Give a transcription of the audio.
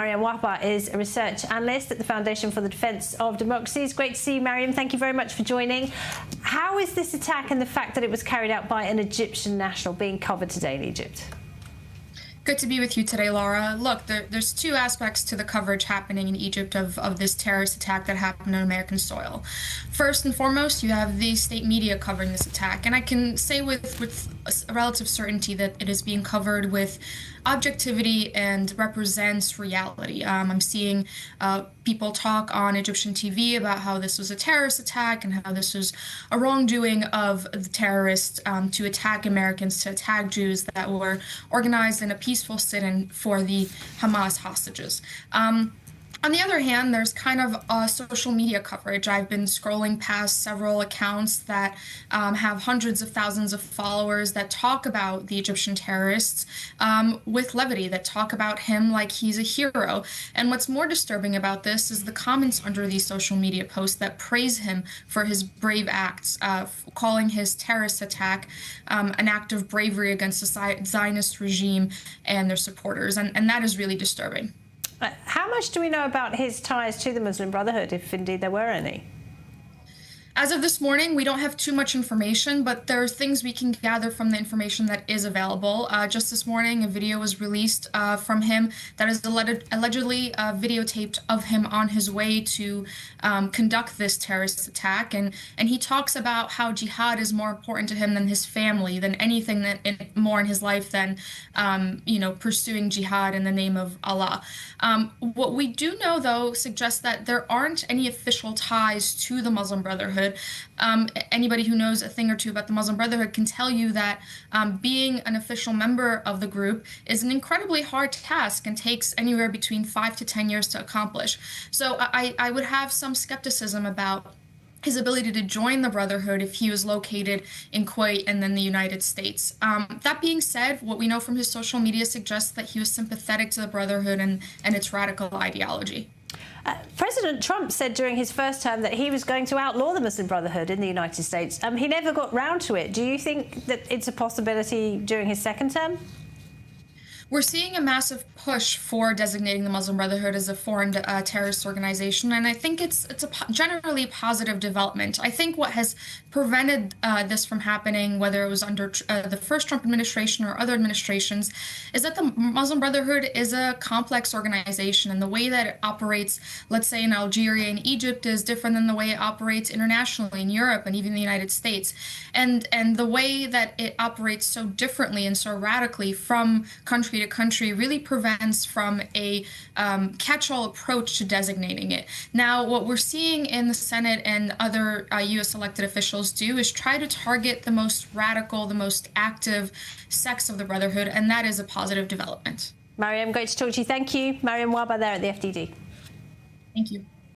Mariam Wahba is a research analyst at the Foundation for the Defence of Democracy. It's great to see you, Mariam. Thank you very much for joining. How is this attack and the fact that it was carried out by an Egyptian national being covered today in Egypt? Good to be with you today, Laura. Look, there's two aspects to the coverage happening in Egypt of this terrorist attack that happened on American soil. First and foremost, you have the state media covering this attack, and I can say with a relative certainty that it is being covered with objectivity and represents reality. I'm seeing people talk on Egyptian TV about how this was a terrorist attack and how this was a wrongdoing of the terrorists to attack Americans, to attack Jews that were organized in a peaceful sit-in for the Hamas hostages. On the other hand, there's kind of social media coverage. I've been scrolling past several accounts that have hundreds of thousands of followers that talk about the Egyptian terrorists with levity, that talk about him like he's a hero. And what's more disturbing about this is the comments under these social media posts that praise him for his brave acts, calling his terrorist attack an act of bravery against the Zionist regime and their supporters. And that is really disturbing. How much do we know about his ties to the Muslim Brotherhood, if indeed there were any? As of this morning, we don't have too much information, but there are things we can gather from the information that is available. Just this morning, a video was released from him that is allegedly videotaped of him on his way to conduct this terrorist attack. And he talks about how jihad is more important to him than his family, than anything more in his life than, pursuing jihad in the name of Allah. What we do know, though, suggests that there aren't any official ties to the Muslim Brotherhood. Anybody who knows a thing or two about the Muslim Brotherhood can tell you that being an official member of the group is an incredibly hard task and takes anywhere between 5 to 10 years to accomplish. So I would have some skepticism about his ability to join the Brotherhood if he was located in Kuwait and then the United States. That being said, what we know from his social media suggests that he was sympathetic to the Brotherhood and its radical ideology. President Trump said during his first term that he was going to outlaw the Muslim Brotherhood in the United States. He never got round to it. Do you think that it's a possibility during his second term? We're seeing a massive push for designating the Muslim Brotherhood as a foreign terrorist organization, and I think it's a generally positive development. I think what has prevented this from happening, whether it was under the first Trump administration or other administrations, is that the Muslim Brotherhood is a complex organization, and the way that it operates, let's say in Algeria and Egypt, is different than the way it operates internationally in Europe and even the United States. And the way that it operates so differently and so radically from country to country really prevents from a catch-all approach to designating it. Now, what we're seeing in the Senate and other U.S. elected officials do is try to target the most radical, the most active sects of the Brotherhood, and that is a positive development. Mariam, great to talk to you. Thank you. Mariam Wahba there at the FDD. Thank you.